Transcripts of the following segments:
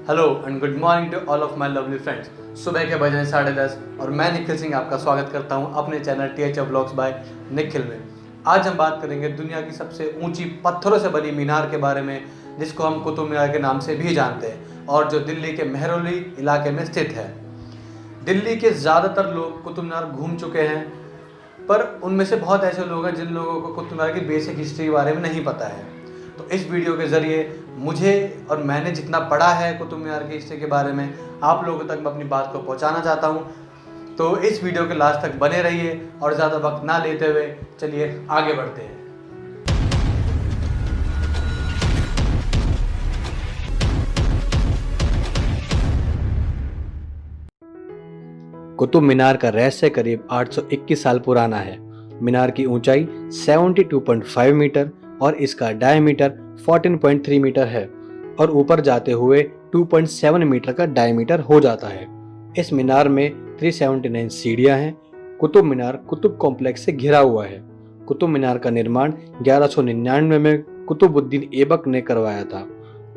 Hello and good morning to all of my lovely friends. सुबह के बजे 10:30 और मैं निखिल सिंह आपका स्वागत करता हूं अपने channel THF vlogs by Nikhil में। आज हम बात करेंगे दुनिया की सबसे ऊंची पत्थरों से बनी मीनार के बारे में, जिसको हम कुतुब मीनार के नाम से भी जानते हैं और जो दिल्ली के मेहरौली इलाके में स्थित है। दिल्ली के ज़्यादातर लोग कुतुब मीनार घूम चुके हैं, पर उनमें से बहुत ऐसे लोग हैं जिन लोगों को कुतुब मीनार की बेसिक हिस्ट्री के बारे में नहीं पता है। तो इस वीडियो के ज़रिए मुझे और मैंने जितना पढ़ा है कुतुब मीनार की हिस्ट्री के बारे में, आप लोगों तक मैं अपनी बात को पहुंचाना चाहता हूं। तो इस वीडियो के लास्ट तक बने रहिए और ज़्यादा वक्त ना लेते हुए चलिए आगे बढ़ते हैं। कुतुब मीनार का रहस्य करीब 821 साल पुराना है। मीनार की ऊंचाई 72.5 मीटर और इसका डायमीटर 14.3 मीटर है और ऊपर जाते हुए 2.7 मीटर का डायमीटर हो जाता है। इस मीनार में 379 सीढ़ियां हैं। कुतुब मीनार कुतुब कॉम्प्लेक्स से घिरा हुआ है। कुतुब मीनार का निर्माण 1199 में कुतुबुद्दीन ऐबक ने करवाया था।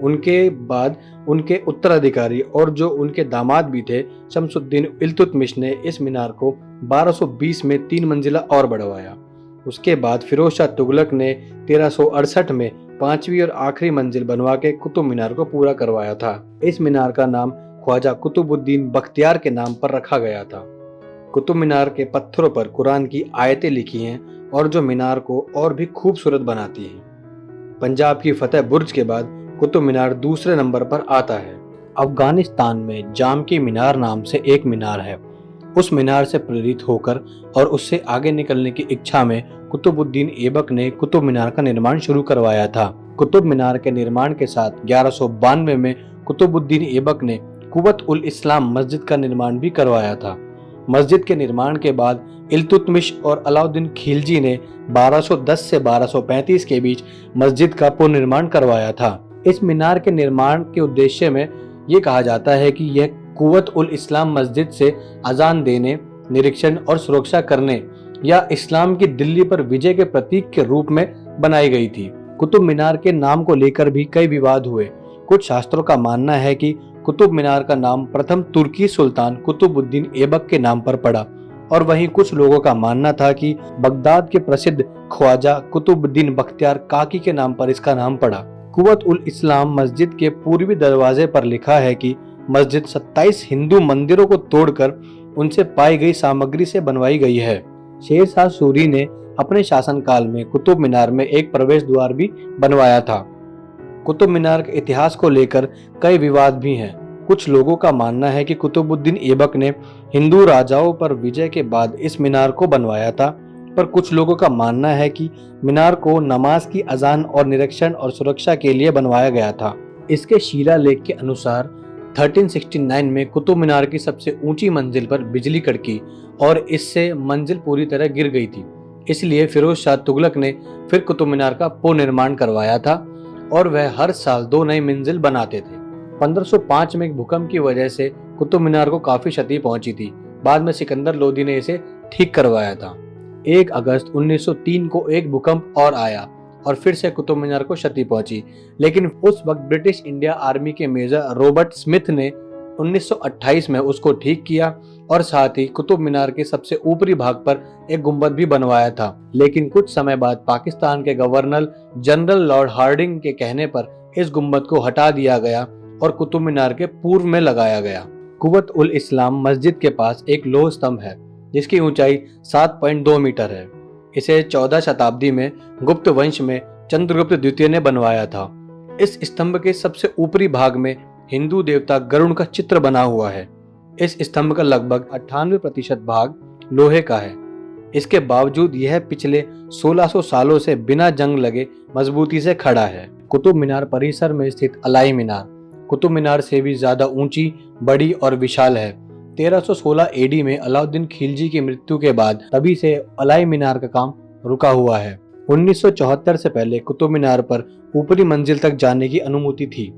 उनके बाद उनके उत्तराधिकारी और जो उनके दामाद भी थे, शमसुद्दीन इल्तुतमिश ने इस मीनार को 1220 में 3 मंजिला और बढ़वाया। उसके बाद फिरोज शाह तुगलक ने 1368 में 5वीं और आखिरी मंजिल बनवा के कुतुब मीनार को पूरा करवाया था। इस मीनार का नाम ख्वाजा कुतुबुद्दीन बख्तियार के नाम पर रखा गया था। कुतुब मीनार के पत्थरों पर कुरान की आयतें लिखी हैं और जो मीनार को और भी खूबसूरत बनाती हैं। पंजाब की फतेह बुर्ज के बाद कुतुब मीनार दूसरे नंबर पर आता है। अफगानिस्तान में जाम की मीनार नाम से एक मीनार है। उस मीनार से प्रेरित होकर और उससे आगे निकलने की इच्छा में कुतुबुद्दीन ऐबक ने कुतुब मीनार का निर्माण शुरू करवाया था। कुतुब मीनार के निर्माण के साथ 1192 में कुतुबुद्दीन ऐबक ने कुव्वत उल इस्लाम मस्जिद का निर्माण भी करवाया था। मस्जिद के निर्माण के बाद इल्तुतमिश और अलाउद्दीन खिलजी ने 1210 से 1235 के बीच मस्जिद का पुनर्निर्माण करवाया था। इस मीनार के निर्माण के उद्देश्य में ये कहा जाता है कि यह कुव्वत उल इस्लाम मस्जिद से अजान देने, निरीक्षण और सुरक्षा करने या इस्लाम की दिल्ली पर विजय के प्रतीक के रूप में बनाई गई थी। कुतुब मीनार के नाम को लेकर भी कई विवाद हुए। कुछ शास्त्रों का मानना है कि कुतुब मीनार का नाम प्रथम तुर्की सुल्तान कुतुबुद्दीन ऐबक के नाम पर पड़ा और वहीं कुछ लोगों का मानना था कि बगदाद के प्रसिद्ध ख्वाजा कुतुबुद्दीन बख्तियार काकी के नाम पर इसका नाम पड़ा। कुव्वत उल इस्लाम मस्जिद के पूर्वी दरवाजे पर लिखा है कि मस्जिद 27 हिंदू मंदिरों को तोड़कर उनसे पाई गई सामग्री से बनवाई गई है। शेर शाह सूरी ने अपने शासनकाल में कुतुब मीनार में एक प्रवेश द्वार भी बनवाया था। कुतुब मीनार के इतिहास को लेकर कई विवाद भी हैं। कुछ लोगों का मानना है कि कुतुबुद्दीन ऐबक ने हिंदू राजाओं पर विजय के बाद इस मीनार को बनवाया था, पर कुछ लोगों का मानना है कि मीनार को नमाज की अजान और निरीक्षण और सुरक्षा के लिए बनवाया गया था। इसके शिलालेख के अनुसार 1369 में कुतुब मीनार की सबसे ऊंची मंजिल पर बिजली कड़की और इससे मंजिल पूरी तरह गिर गई थी। इसलिए फिरोज शाह तुगलक ने फिर कुतुब मीनार का पुनर्निर्माण करवाया था और वह हर साल 2 नई मंजिल बनाते थे। 1505 में एक भूकंप की वजह से कुतुब मीनार को काफी क्षति पहुंची थी। बाद में सिकंदर लोदी ने इसे ठीक करवाया था। 1 अगस्त 1903 को एक भूकंप और आया और फिर से कुतुब मीनार को क्षति पहुंची, लेकिन उस वक्त ब्रिटिश इंडिया आर्मी के मेजर रॉबर्ट स्मिथ ने 1928 में उसको ठीक किया और साथ ही कुतुब मीनार के सबसे ऊपरी भाग पर एक गुंबद भी बनवाया था। लेकिन कुछ समय बाद पाकिस्तान के गवर्नर जनरल लॉर्ड हार्डिंग के कहने पर इस गुंबद को हटा दिया गया और कुतुब मीनार के पूर्व में लगाया गया। कुव्वत उल इस्लाम मस्जिद के पास एक लौह स्तंभ है जिसकी ऊंचाई 7.2 मीटर है। इसे 14 शताब्दी में गुप्त वंश में चंद्रगुप्त द्वितीय ने बनवाया था। इस स्तंभ के सबसे ऊपरी भाग में हिंदू देवता गरुड़ का चित्र बना हुआ है। इस स्तंभ का लगभग 98% भाग लोहे का है। इसके बावजूद यह पिछले 1600 सालों से बिना जंग लगे मजबूती से खड़ा है। कुतुब मीनार परिसर में स्थित अलाई मीनार कुतुब मीनार से भी ज्यादा ऊंची, बड़ी और विशाल है। 1316 एडी में अलाउद्दीन खिलजी की मृत्यु के बाद तभी से अलाई मीनार का काम रुका हुआ है। 1974 से पहले कुतुब मीनार पर ऊपरी मंजिल तक जाने की अनुमति थी,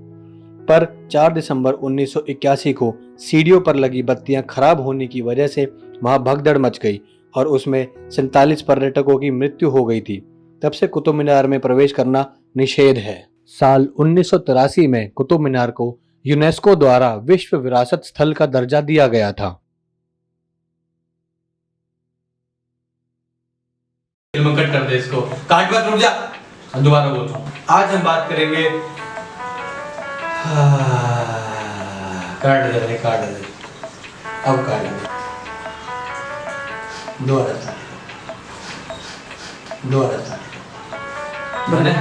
पर 4 दिसंबर 1981 को सीढ़ियों पर लगी बत्तियां खराब होने की वजह से वहां भगदड़ मच गई और उसमें 47 पर्यटकों की मृत्यु हो गई थी। तब से कुतुब मीनार में प्रवेश करना निषेध है। साल 1983 में कुतुब मीनार को यूनेस्को द्वारा विश्व विरासत स्थल का दर्जा दिया गया था। फिल्म कट कर दे इसको, काट मत, रुक जा, दोबारा बोल रहा हूँ। आज हम बात करेंगे, काट दे, अब काट दे, दोबारा था, बने